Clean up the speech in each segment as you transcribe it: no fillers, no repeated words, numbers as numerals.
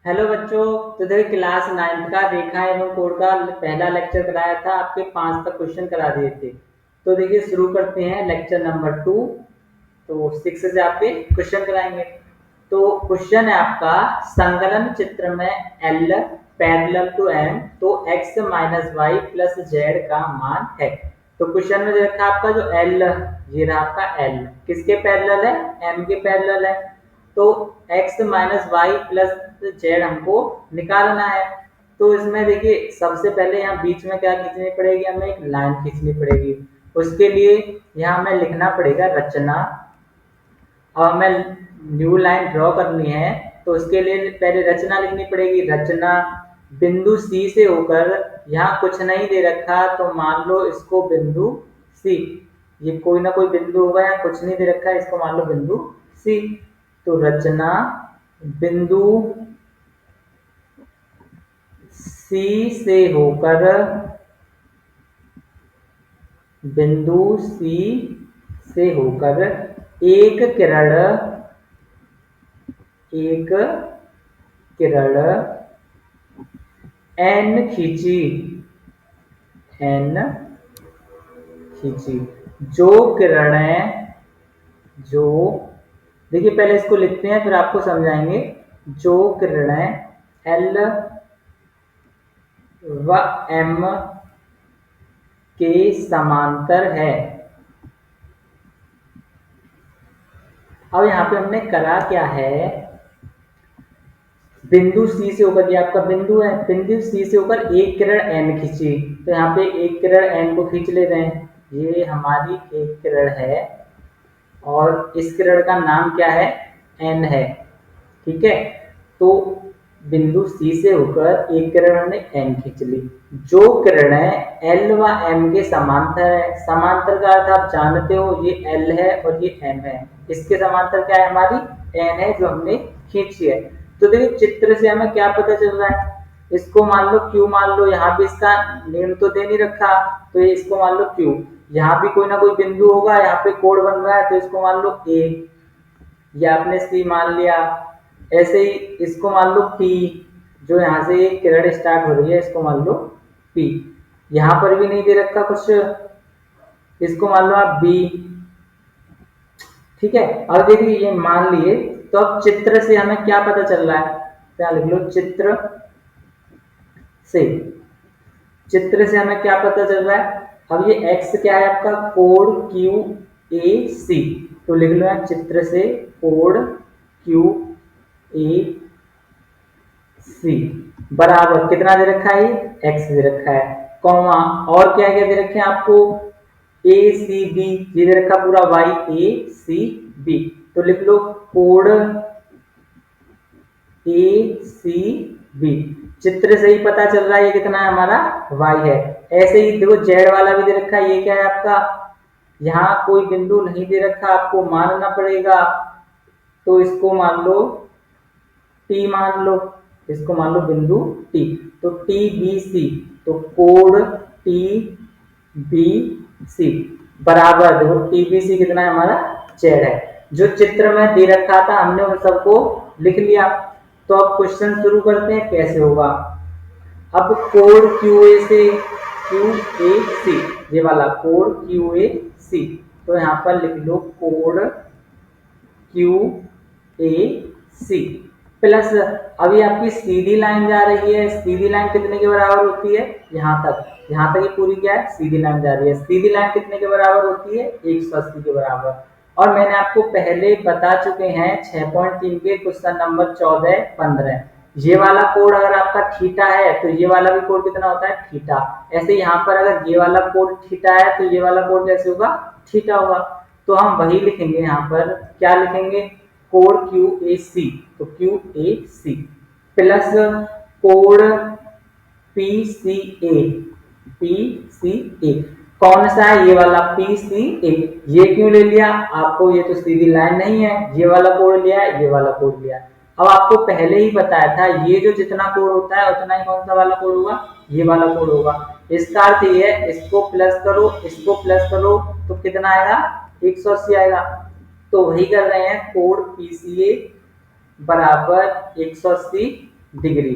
Hello बच्चों। तो देखिए क्लास 9th का रेखा एवं कोण का पहला लेक्चर कराया था। आपके 5 तक क्वेश्चन करा दिए थे। तो देखिए शुरू करते हैं लेक्चर नंबर 2। तो 6 से आपके क्वेश्चन कराएंगे। तो क्वेश्चन है आपका, संकलन चित्र में एल पैरेलल टू एम तो x minus y plus z का मान है। तो क्वेश्चन में दे रखा है आपका जो एल, ये रहा आपका एल किसके पैरेलल है, एम के पैरेलल है। तो x minus y plus z हमको निकालना है। तो इसमें देखिए सबसे पहले यहाँ बीच में क्या खींचनी पड़ेगी, हमें एक लाइन खींचनी पड़ेगी। उसके लिए यहाँ हमें लिखना पड़ेगा रचना। अब हमें न्यू लाइन ड्रॉ करनी है तो उसके लिए पहले रचना लिखनी पड़ेगी। रचना बिंदु सी से होकर, यहाँ कुछ नहीं दे रखा तो मान लो इसको बिंदु सी, ये कोई ना कोई बिंदु होगा, यहाँ कुछ नहीं दे रखा है, इसको मान लो बिंदु सी। तो रचना बिंदु सी से होकर, बिंदु सी से होकर एक किरण, एक किरण एन खींची, एन खींची। जो किरणें, जो देखिए पहले इसको लिखते हैं फिर आपको समझाएंगे। जो किरणें एल व एम के समांतर है। अब यहाँ पे हमने करा क्या है, बिंदु सी से होकर, ये आपका बिंदु है, बिंदु सी से होकर एक किरण एन खींची। तो यहाँ पे एक किरण एन को खींच ले रहे हैं, ये हमारी एक किरण है और इस किरण का नाम क्या है, एन है। ठीक है, तो बिंदु सी से होकर एक किरण हमने एन खींच ली। जो किरणें एल व एम के समांतर है, समांतर का अर्थ आप जानते हो, ये एल है और ये एम है, इसके समांतर क्या है, हमारी एन है जो हमने खींची है। तो देखिए चित्र से हमें क्या पता चल रहा है, इसको मान लो क्यू मान लो, यहाँ भी इसका नेम तो दे नहीं रखा तो ये इसको मान लो क्यू। यहाँ भी कोई ना कोई बिंदु होगा, यहाँ पे कोण बन रहा है तो इसको मान लो ए, ये आपने सी मान लिया। ऐसे ही इसको मान लो पी, जो यहाँ से किरण स्टार्ट हो रही है इसको मान लो पी। यहाँ पर भी नहीं दे रखा कुछ, इसको मान लो आप बी। ठीक है, अब देखिए ये मान लिए। तो अब चित्र से हमें क्या पता चल रहा है, क्या लिख लो, चित्र से, चित्र से हमें क्या पता चल रहा है। अब ये x क्या है आपका, कोण क्यू ए सी। तो लिख लो यहाँ चित्र से कोण क्यू ए सी बराबर कितना दे रखा है, x दे रखा है, कॉमा और क्या क्या दे रखे हैं आपको, ए सी बी, ये दे रखा पूरा y ए सी बी। तो लिख लो कोण ए सी बी। चित्र से ही पता चल रहा है ये कितना है, हमारा y है। ऐसे ही देखो z वाला भी दे रखा है, ये क्या है आपका, यहाँ कोई बिंदु नहीं दे रखा, आपको मानना पड़ेगा। तो इसको मान लो T मान लो, इसको मान लो बिंदु T। तो टी बी सी, तो कोण टी बी सी बराबर, देखो टी बी सी कितना है हमारा, z है। जो चित्र में दे रखा था हमने उन सबको लिख लिया। तो अब क्वेश्चन शुरू करते हैं कैसे होगा। अब कोण क्यू ए से, क्यू ए सी, ये वाला कोण क्यू ए सी, तो यहाँ पर लिख लो कोण क्यू ए सी प्लस, अभी आपकी सीधी लाइन जा रही है, सीधी लाइन कितने के बराबर होती है, यहाँ तक, यहाँ तक ये पूरी क्या है, सीधी लाइन जा रही है। सीधी लाइन कितने के बराबर होती है, 180 के बराबर। और मैंने आपको पहले बता चुके हैं 6.3 के क्वेश्चन नंबर 14, 15, ये वाला कोण अगर आपका थीटा है तो ये वाला भी कोण कितना होता है, थीटा। ऐसे यहाँ पर अगर ये वाला कोण थीटा है तो ये वाला कोण कैसे होगा, थीटा होगा। तो हम वही लिखेंगे, यहाँ पर क्या लिखेंगे, कोण क्यू ए सी, तो क्यू ए सी प्लस कोण पी सी ए, पी सी ए कौन सा है, ये वाला पी सी ए। ये क्यों ले लिया आपको, ये तो सीधी लाइन नहीं है, ये वाला कोण लिया है, ये वाला कोण लिया है। अब आपको पहले ही बताया था ये जो जितना कोण होता है उतना ही कौन सा वाला कोण होगा, ये वाला कोण होगा। इसका अर्थ ये है, इसको प्लस करो, इसको प्लस करो तो कितना आएगा, 180 आएगा। तो वही कर रहे हैं, कोण पीसीए बराबर 180 डिग्री।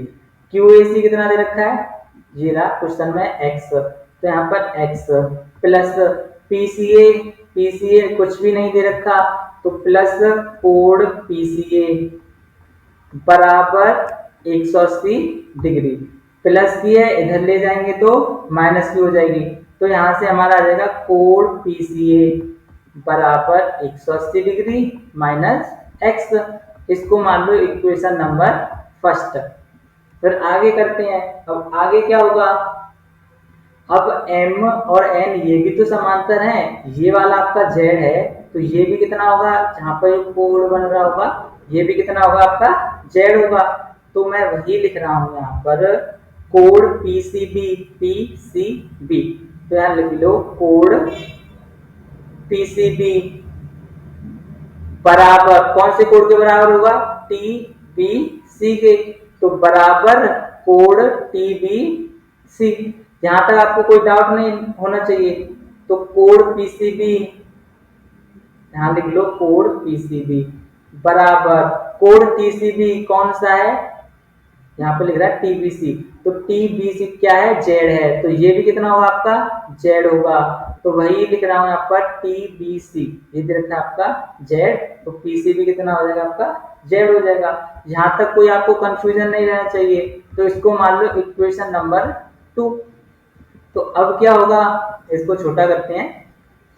QAC कितना दे रखा है, ये रहा क्वेश्चन में x, तो यहाँ पर x प्लस PCA, PCA कुछ भी नहीं दे रखा तो प्लस कोड PCA बराबर 180 डिग्री। प्लस की है इधर ले जाएंगे तो माइनस की हो जाएगी, तो यहाँ से हमारा आ जाएगा कोड PCA बराबर 180 डिग्री माइनस x। इसको मान लो इक्वेशन नंबर फर्स्ट। फिर आगे करते हैं। अब आगे क्या होगा, अब m और n ये भी तो समांतर हैं, ये वाला आपका z है तो ये भी कितना होगा, जहां पर कोड बन रहा होगा ये भी कितना होगा आपका z होगा। तो मैं वही लिख रहा हूं यहाँ पर कोड PCB, तो यहाँ लिख लो कोड PCB बराबर कौन से कोड के बराबर होगा, TBC के, तो बराबर कोड TBC। यहां तक आपको कोई डाउट नहीं होना चाहिए। तो कोड PCB यहां लिख लो कोड PCB बराबर कोड TCB कौन सा है, यहाँ पे लिख रहा है TBC, तो TBC क्या है, Z है, तो ये भी कितना होगा आपका Z होगा। तो वही लिख रहा हूं यहाँ पर TBC, ये दे रखा है आपका Z, तो PCB कितना हो जाएगा आपका Z हो जाएगा। यहाँ तक कोई आपको कंफ्यूजन नहीं रहना चाहिए, तो इसको मान लो इक्वेशन नंबर 2। तो अब क्या होगा, इसको छोटा करते हैं।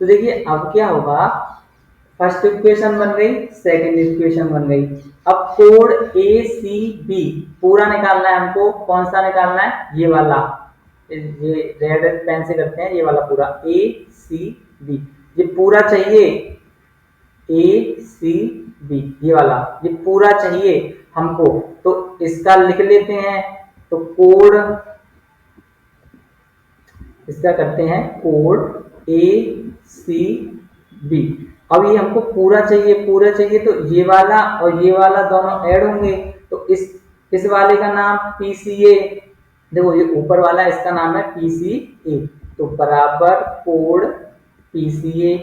तो देखिए अब क्या होगा, फर्स्ट इक्वेशन बन गई, सेकंड इक्वेशन बन गई। अब कोड ACB पूरा निकालना है हमको, कौन सा निकालना है, ये वाला, ये रेड पेन से करते हैं, ये वाला पूरा ACB, ये पूरा चाहिए ACB, ये वाला ये पूरा चाहिए हमको, तो इसका लिख लेते हैं। तो कोड इसका करते हैं कोड ACB। अब ये हमको पूरा चाहिए, तो ये वाला और ये वाला दोनों ऐड होंगे, तो इस वाले का नाम PCA, देखो ये ऊपर वाला इसका नाम है PCA, तो बराबर कोड PCA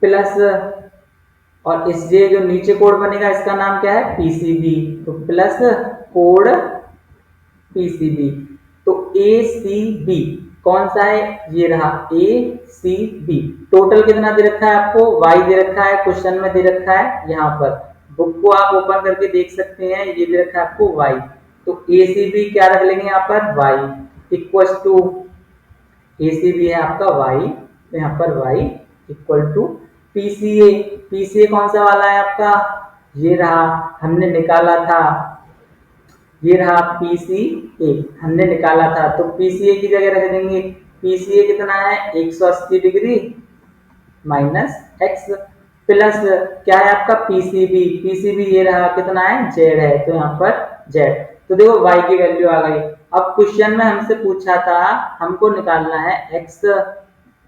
प्लस, और इस ये जो नीचे कोड बनेगा इसका नाम क्या है PCB, तो प्लस कोड PCB। तो ACB कौन सा है, ये रहा ACB। टोटल कितना दे रखा है आपको, y दे रखा है, क्वेश्चन में दे रखा है, यहाँ पर बुक को आप ओपन करके देख सकते हैं, ये दे रखा है आपको y। तो ACB क्या रख लेंगे यहाँ पर y इक्वल टू, ACB है आपका y, तो यहाँ पर y इक्वल टू PCA कौन सा वाला है आपका, ये रहा हमने निकाला था, ये रहा PCA हमने निकाला था, तो PCA की जगह रख देंगे, PCA कितना है 180 डिग्री माइनस x प्लस क्या है आपका PCB ये रहा कितना है Z है, तो यहाँ पर Z, तो देखो y की वैल्यू आ गई। अब क्वेश्चन में हमसे पूछा था हमको निकालना है x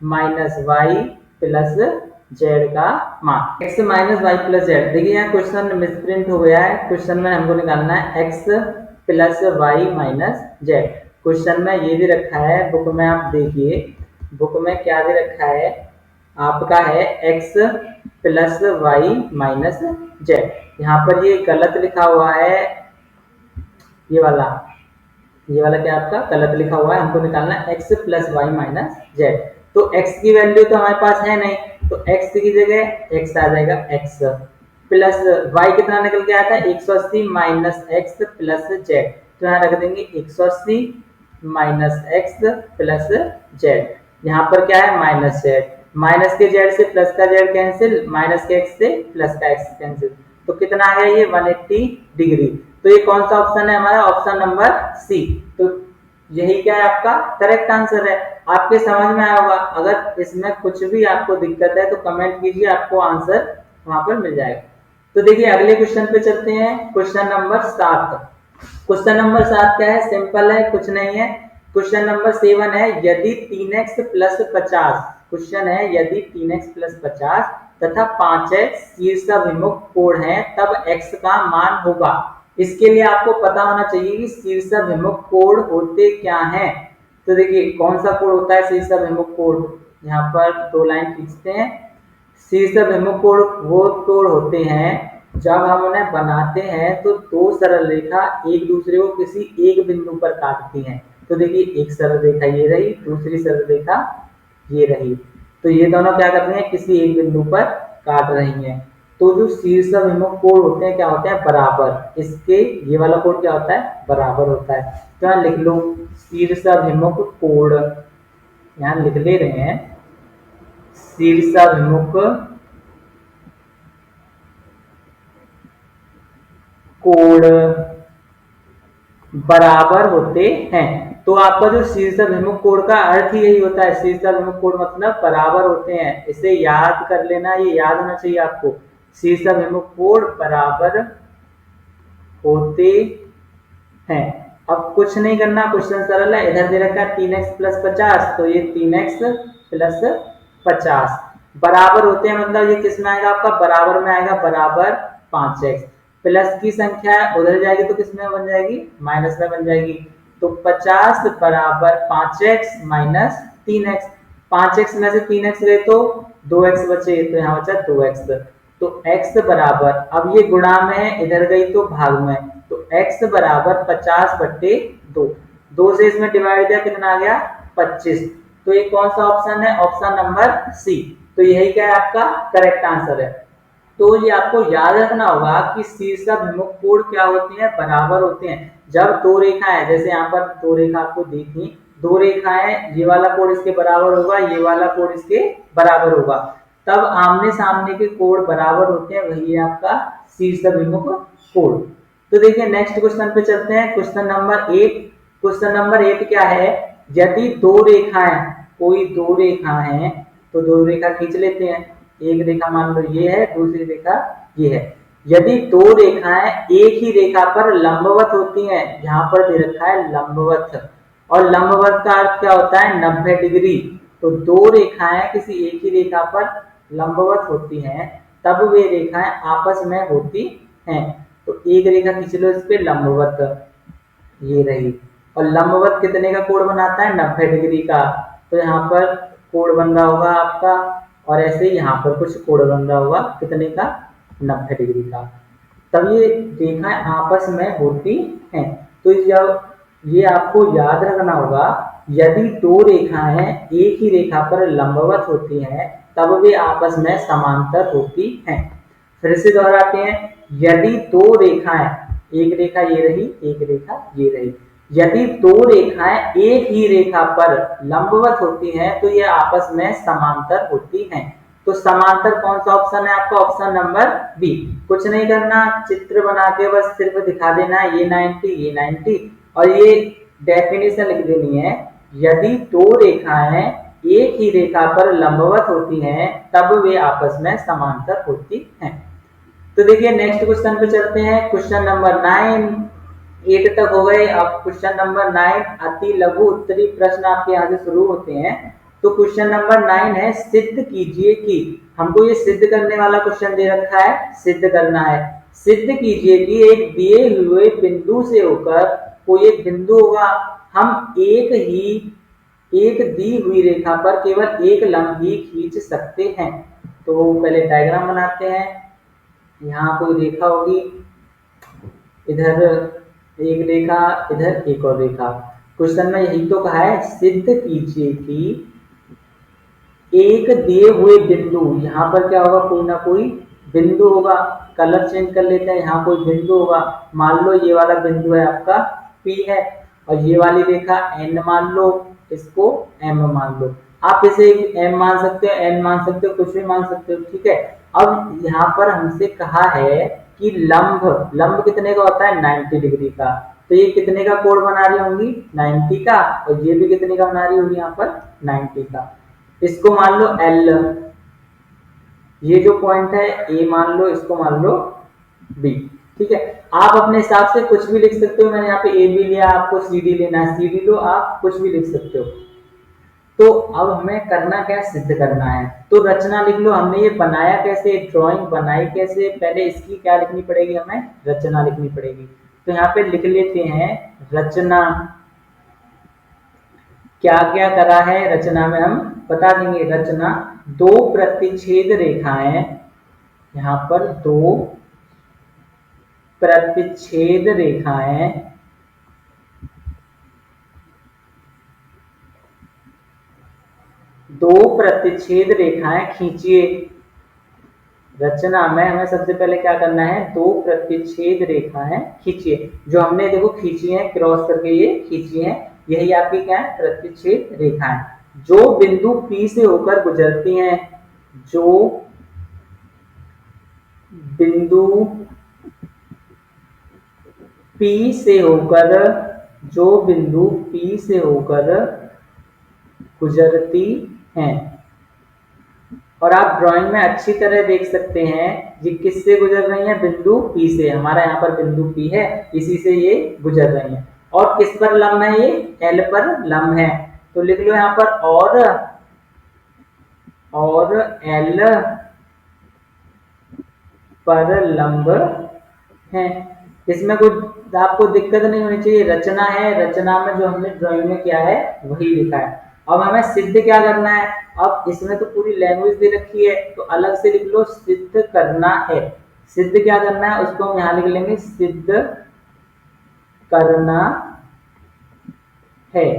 minus y plus z का मान, x minus y plus z. देखिए यहाँ क्वेश्चन मिसप्रिंट हो गया है, क्वेश्चन में हमको निकालना है x plus y minus z. Question में ये भी रखा है, बुक में आप देखिए, बुक में क्या दे रखा है आपका है x plus y minus z. यहाँ पर ये गलत लिखा हुआ है, ये वाला क्या आपका गलत लिखा हुआ है, हमको निकालना है x plus y minus z. तो x की वैल्यू तो हमारे पास है नहीं, तो x की जगह x आ जाएगा, x प्लस y कितना निकल के आया था 180 माइनस x प्लस जेड, तो यहाँ रख देंगे 180 माइनस x प्लस जेड। यहाँ पर क्या है माइनस जेड, माइनस के जेड से प्लस का जेड कैंसिल, माइनस के x से प्लस का x कैंसिल, तो कितना आ गया ये 180 डिग्री। तो ये कौन सा ऑप्शन है हमारा, ऑप्शन नंबर सी। तो यही क्या है आपका करेक्ट आंसर है। आपके समझ में आया होगा, अगर इसमें कुछ भी आपको दिक्कत है तो कमेंट कीजिए, आपको आंसर वहां पर मिल जाएगा। तो देखिए अगले क्वेश्चन पे चलते हैं, क्वेश्चन नंबर 7। क्वेश्चन नंबर 7 क्या है, सिंपल है, कुछ नहीं है। क्वेश्चन नंबर 7 है, यदि 3x प्लस 50, क्वेश्चन है यदि 3x प्लस 50 तथा 5x शीर्षाभिमुख कोण है तब x का मान होगा। इसके लिए आपको पता होना चाहिए कि शीर्षाभिमुख कोण होते क्या हैं। तो देखिए कौन सा कोण होता है शीर्षाभिमुख कोण, यहाँ पर 2 लाइन खींचते हैं। शीर्षाभिमुख कोण वो कोण होते हैं जब हम उन्हें बनाते हैं तो दो सरल रेखा एक दूसरे को किसी एक बिंदु पर काटती हैं। तो देखिए एक सरल रेखा ये रही, दूसरी सरल रेखा ये रही, तो ये दोनों क्या कर रही हैं, किसी एक बिंदु पर काट रही हैं। तो जो शीर्षाभिमुख कोण होते हैं क्या होते हैं, बराबर। इसके ये वाला कोण क्या होता है, बराबर होता है। तो यहाँ लिख लो शीर्षाभिमुख कोण, यहाँ लिख ले रहे हैं शीर्षाभिमुख कोण बराबर होते हैं। तो आपका जो शीर्षाभिमुख कोण का अर्थ ही यही होता है, शीर्षाभिमुख कोण मतलब बराबर होते हैं। इसे याद कर लेना, ये याद होना चाहिए आपको, शीर्षाभिमुख कोण बराबर होते हैं। अब कुछ नहीं करना, क्वेश्चन सरल है। इधर दे रखा है 3x प्लस 50, तो ये 3x प्लस 50 बराबर होते हैं, मतलब ये किस में आएगा, आपका बराबर में आएगा, बराबर 5x। प्लस की संख्या उधर जाएगी तो किस में बन जाएगी, माइनस में बन जाएगी। तो 50 बराबर 5x माइनस 3x। 5x में से 3x गए तो 2x बचे, तो यहाँ बचा 2x। तो x बराबर, अब ये गुणा में है, इधर गई तो भाग में, तो x बराबर 50/2। 2 से इसमें डिवाइड दिया, कितना आ गया, 25। तो ये कौन सा ऑप्शन है, ऑप्शन नंबर सी। तो यही क्या है, आपका करेक्ट आंसर है। तो ये आपको याद रखना होगा कि शीर्षाभिमुख कोण क्या होते हैं, बराबर होते हैं। जब दो रेखाएं, जैसे यहाँ पर दो रेखा आपको दी थी, दो रेखाएं, ये वाला कोण इसके बराबर होगा, ये वाला कोण इसके बराबर होगा, तब आमने सामने के कोण बराबर होते हैं, वही है आपका शीर्षाभिमुख कोण। तो देखिए नेक्स्ट क्वेश्चन पे चलते हैं, क्वेश्चन नंबर 8। क्वेश्चन नंबर 8 क्या है, यदि दो रेखाएं, कोई दो रेखा है, तो दो रेखा खींच लेते हैं। एक रेखा मान लो ये है, दूसरी रेखा ये है। यदि दो रेखाएं एक ही रेखा पर लंबवत होती हैं, यहाँ पर दे रखा है लंबवत, और लंबवत का अर्थ क्या होता है, 90 डिग्री। तो दो रेखाएं किसी एक ही रेखा पर लंबवत होती हैं, तब वे रेखाएं आपस में होती हैं। तो एक रेखा खींच लो इस पे लंबवत, ये रही, और लंबवत कितने का कोण बनाता है, 90 डिग्री का। तो यहाँ पर कोण बन रहा होगा आपका, और ऐसे ही यहाँ पर कुछ कोण बन रहा होगा, कितने का, 90 डिग्री का। तब ये रेखाएं आपस में होती हैं। तो जब ये आपको याद रखना होगा, यदि दो रेखाएं एक ही रेखा पर लंबवत होती हैं, तब वे आपस में समांतर होती हैं। फिर से दोहराते हैं, यदि दो रेखाएं, एक रेखा ये रही, एक रेखा ये रही, यदि दो रेखाएं एक ही रेखा पर लंबवत होती हैं, तो ये आपस में समांतर होती हैं। तो समांतर कौन सा ऑप्शन है आपका, ऑप्शन नंबर बी। कुछ नहीं करना, चित्र बना के बस सिर्फ दिखा देना, ये 90, ये 90, और ये डेफिनेशन लिख देनी है, यदि दो रेखाएं एक ही रेखा पर लंबवत होती हैं, तब वे आपस में समांतर होती हैं। तो देखिए नेक्स्ट क्वेश्चन पे चलते हैं, क्वेश्चन नंबर 9। 8 तक हो गए, अब क्वेश्चन नंबर 9 अति लघु उत्तरी प्रश्न आपके यहाँ से शुरू होते हैं। तो क्वेश्चन नंबर 9 है, सिद्ध कीजिए कि, हमको ये सिद्ध करने वाला क्वेश्चन दे रखा है, सिद्ध करना है। सिद्ध कीजिए कि एक दिए हुए बिंदु से होकर, कोई एक बिंदु होगा, हम एक दी हुई रेखा पर केवल एक लंब ही खींच सकते हैं। तो पहले डायग्राम बनाते हैं। यहाँ कोई रेखा होगी, इधर एक रेखा, इधर एक और रेखा। क्वेश्चन में यही तो कहा है, सिद्ध कीजिए कि एक दिए हुए बिंदु, यहाँ पर क्या होगा, कोई ना कोई बिंदु होगा। कलर चेंज कर लेते हैं, यहाँ कोई बिंदु होगा, मान लो ये वाला बिंदु है आपका P है, और ये वाली रेखा N मान लो, इसको M मान लो। आप इसे M मान सकते हो, N मान सकते हो, कुछ भी मान सकते हो, ठीक है। अब यहाँ पर हमसे कहा है कि लंब कितने का होता है, 90 डिग्री का। तो ये कितने का कोण बना रही होंगी, 90 का, और ये भी कितने का बना रही होगी, यहाँ पर 90 का। इसको मान लो L, ये जो पॉइंट है A मान लो, इसको मान लो B, ठीक है। आप अपने हिसाब से कुछ भी लिख सकते हो, मैंने यहाँ पे A भी लिया, आपको CD लेना है, CD लो, आप कुछ भी लिख सकते हो। तो अब हमें करना क्या है, सिद्ध करना है। तो रचना लिख लो, हमने ये बनाया कैसे, ड्राइंग बनाई कैसे, पहले इसकी क्या लिखनी पड़ेगी, हमें रचना लिखनी पड़ेगी। तो यहाँ पे लिख लेते हैं रचना। क्या क्या करा है रचना में, हम बता देंगे। रचना, दो प्रतिच्छेद रेखाएं, यहाँ पर दो प्रतिच्छेद रेखाएं दो प्रतिच्छेद रेखाएं खींचिए। रचना में हमें सबसे पहले क्या करना है, दो प्रतिच्छेद रेखाएं खींचिए। जो हमने देखो खींची है, क्रॉस करके ये खींची है, यही आपकी क्या है, प्रतिच्छेद रेखाएं जो बिंदु P से होकर गुजरती हैं। जो बिंदु P से होकर जो बिंदु P से होकर गुजरती हैं। और आप ड्राइंग में अच्छी तरह देख सकते हैं ये किससे गुजर रही हैं, बिंदु P से। हमारा यहाँ पर बिंदु P है, इसी से ये गुजर रही हैं। और किस पर लंब है, ये L पर लंब है। तो लिख लो यहाँ पर और L पर लंब है। इसमें कुछ आपको दिक्कत नहीं होनी चाहिए, रचना है, रचना में जो हमने ड्राइंग में किया है वही लिखा है। अब हमें सिद्ध क्या करना है, अब इसमें तो पूरी लैंग्वेज दे रखी है तो अलग से लिख लो, सिद्ध करना है। सिद्ध क्या करना है उसको हम यहाँ लिख लेंगे, सिद्ध करना है।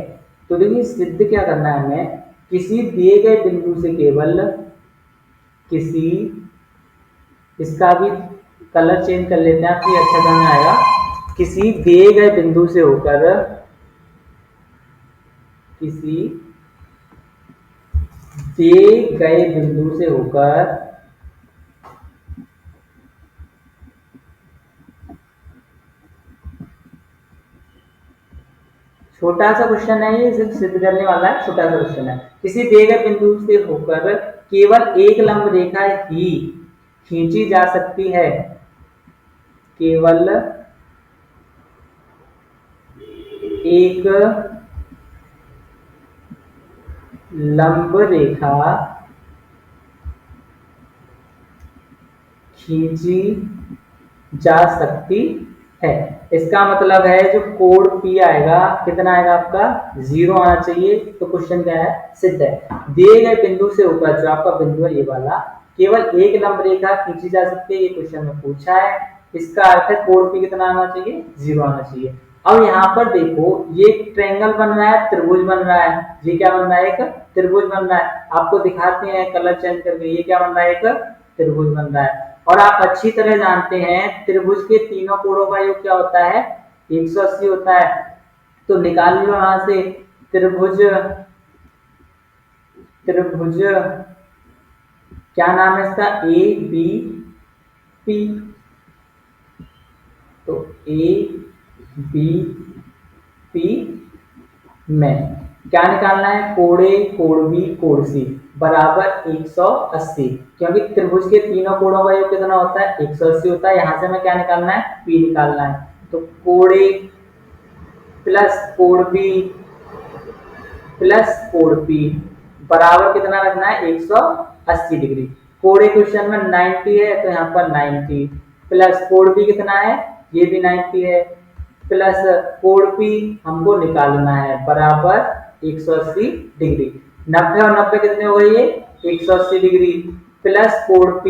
तो देखिए सिद्ध क्या करना है हमें, किसी दिए गए बिंदु से केवल किसी, इसका भी कलर चेंज कर लेते हैं आपकी अच्छा ढंग आएगा। किसी दिए गए बिंदु से होकर, किसी दिए गए बिंदु से होकर छोटा सा क्वेश्चन है, ये सिर्फ सिद्ध करने वाला है, छोटा सा क्वेश्चन है। किसी दिए गए बिंदु से होकर केवल एक लंब रेखा ही खींची जा सकती है। केवल एक लंब रेखा खींची जा सकती है। इसका मतलब है जो कोड P आएगा कितना आएगा आपका, 0 आना चाहिए। तो क्वेश्चन क्या है, सिद्ध है। दिए गए बिंदु से होकर, जो आपका बिंदु है ये वाला, केवल एक लंब रेखा खींची जा सकती है, ये क्वेश्चन में पूछा है। इसका अर्थ है कोड P कितना आना चाहिए, 0 आना चाहिए। अब यहाँ पर देखो ये ट्रायंगल बन रहा है, त्रिभुज बन रहा है। ये क्या बन रहा है, एक त्रिभुज बन रहा है। आपको दिखाते हैं कलर चेंज करके, ये क्या बन रहा है, एक त्रिभुज बन रहा है। और आप अच्छी तरह जानते हैं त्रिभुज के तीनों कोणों का योग क्या होता है, 180 होता है। तो निकाल लो यहां से त्रिभुज, त्रिभुज क्या नाम है इसका, ए बी पी। तो ए बी पी में क्या निकालना है, कोण ए, कोण बी, कोण सी बराबर 180। क्योंकि त्रिभुज के तीनों कोणों का योग कितना होता है, 180 होता है। यहां से हमें क्या निकालना है, P निकालना है। तो कोण ए प्लस कोण बी प्लस कोण P बराबर कितना रखना है, 180 डिग्री। कोण ए क्वेश्चन में 90 है तो यहाँ पर 90 प्लस कोण B कितना है, ये भी 90 है, प्लस कोण P हमको निकालना है बराबर 180 डिग्री। 90 और 90 कितने हो गए, 180 डिग्री, प्लस कोण P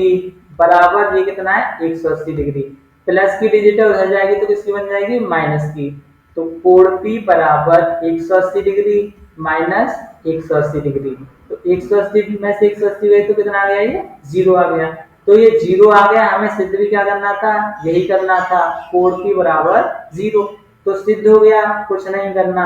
बराबर ये कितना है, 180 डिग्री। प्लस की डिजिट उधर जाएगी तो किसकी बन जाएगी, माइनस की। तो कोण P बराबर 180 डिग्री माइनस 180 डिग्री। तो 180 में से 180 गई तो कितना आ गया, ये 0 आ गया। तो ये 0 आ गया, हमें सिद्ध भी क्या करना था, यही करना था, कोण P बराबर 0। तो सिद्ध हो गया, कुछ नहीं करना।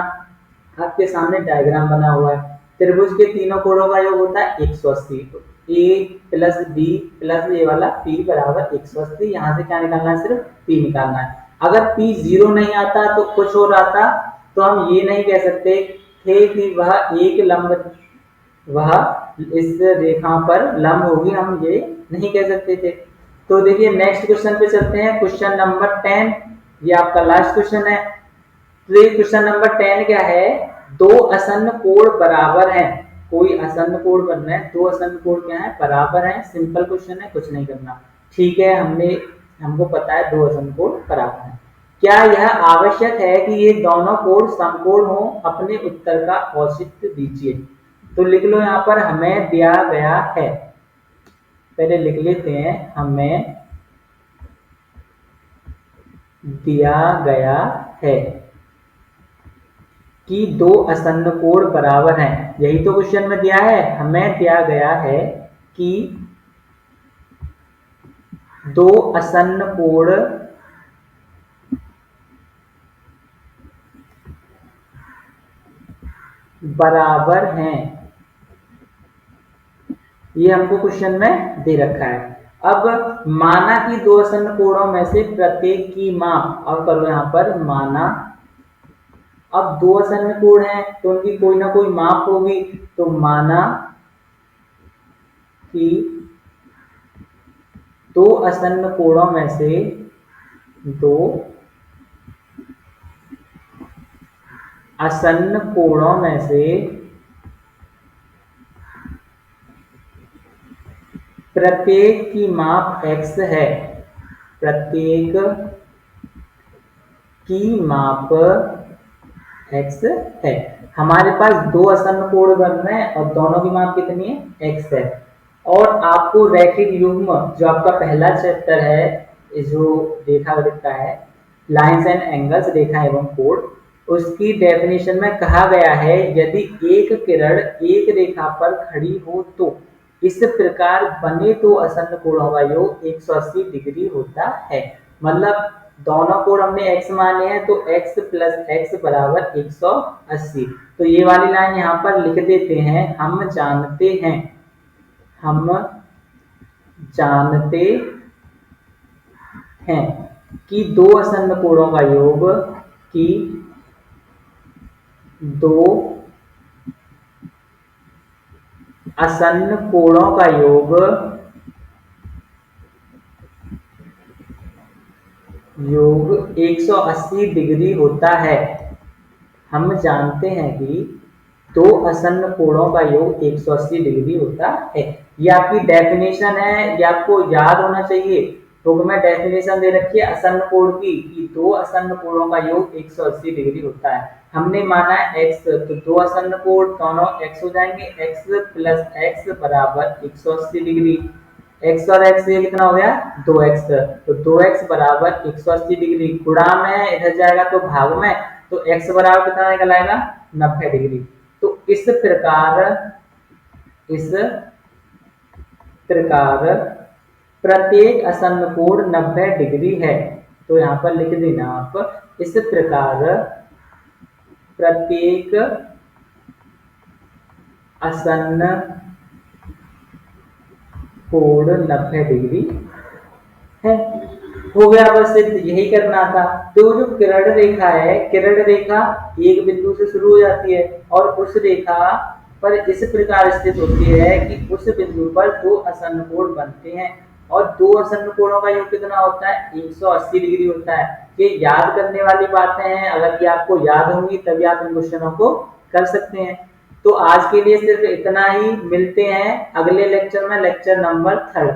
आपके सामने डायग्राम बना हुआ है, त्रिभुज के तीनों कोणों का योग होता है 180। तो ए प्लस बी प्लस ये वाला P बराबर 180। यहाँ से क्या निकालना है, सिर्फ P निकालना है। अगर P 0 नहीं आता तो कुछ और आता, तो हम ये नहीं कह सकते थे कि वह एक लंब, वह इस रेखा पर लंब होगी, हम ये नहीं कह सकते थे। तो देखिए नेक्स्ट क्वेश्चन पे चलते हैं, क्वेश्चन नंबर 10, ये आपका लास्ट क्वेश्चन है। तो ये क्वेश्चन नंबर 10 क्या है, दो असन्न कोण बराबर हैं। कोई असन्न कोण बनना है, दो असन्न कोण क्या है, बराबर हैं। सिंपल क्वेश्चन है, कुछ नहीं करना, ठीक है। हमको पता है दो असन्न कोण बराबर हैं। क्या यह आवश्यक है कि ये दोनों कोण समकोण हो, अपने उत्तर का औचित्य दीजिए। तो लिख लो यहाँ पर हमें दिया गया है, पहले लिख लेते हैं, हमें दिया गया है कि दो आसन्न कोण बराबर हैं। यही तो क्वेश्चन में दिया है, हमें दिया गया है कि दो आसन्न कोण बराबर हैं, ये हमको क्वेश्चन में दे रखा है। अब माना कि दो आसन्न कोणों में से प्रत्येक की माप, अब करो यहां पर माना, अब दो आसन्न कोण हैं तो उनकी कोई ना कोई माप होगी, तो माना कि दो आसन्न कोणों में से दो आसन्न कोणों में से प्रत्येक की माप x है, प्रत्येक की माप x है। हमारे पास दो आसन्न कोण बन रहे हैं और दोनों की माप कितनी है, x है। और आपको रैखिक युग्म जो आपका पहला चैप्टर है, जो रेखा गणित है, लाइंस एंड एंगल्स, रेखा एवं कोण, उसकी डेफिनेशन में कहा गया है यदि एक किरण एक रेखा पर खड़ी हो तो इस प्रकार बने दो आसन्न कोणों का योग 180 डिग्री होता है। मतलब दोनों कोण हमने x माने हैं तो x प्लस x बराबर 180। तो ये वाली लाइन यहाँ पर लिख देते हैं, हम जानते हैं कि दो आसन्न कोणों का योग, कि दो आसन्न कोणों का योग 180 डिग्री होता है। हम जानते हैं कि दो आसन्न कोणों का योग 180 डिग्री होता है। ये आपकी डेफिनेशन है, ये आपको याद होना चाहिए। तो मैं डेफिनेशन दे रखी है आसन्न कोण की, कि दो आसन्न कोणों का योग 180 डिग्री होता है। हमने माना है x, तो दो आसन्न कोण दोनों x हो जाएंगे, x प्लस x बराबर 180 डिग्री। x और x ये कितना हो गया, 2x, तो 2x बराबर 180 डिग्री। गुणा में इधर जाएगा तो भाग में, तो x बराबर कितना निकल आएगा, 90 डिग्री। तो इस प्रकार प्रत्येक आसन्न कोण 90 डिग्री है। तो यहाँ पर लिख देना आप, इस प्रकार प्रत्येक आसन्न कोण 90 डिग्री है। हो गया, बस यही करना था। तो जो किरण रेखा है, किरण रेखा एक बिंदु से शुरू हो जाती है और उस रेखा पर इस प्रकार स्थित होती है कि उस बिंदु पर दो आसन्न कोण बनते हैं और दो आसन्न कोणों का योग कितना होता है, 180 डिग्री होता है। ये याद करने वाली बातें हैं, अगर ये आपको याद होंगी तभी आप इन क्वेश्चनों को कर सकते हैं। तो आज के लिए सिर्फ इतना ही, मिलते हैं अगले लेक्चर में, लेक्चर नंबर 3।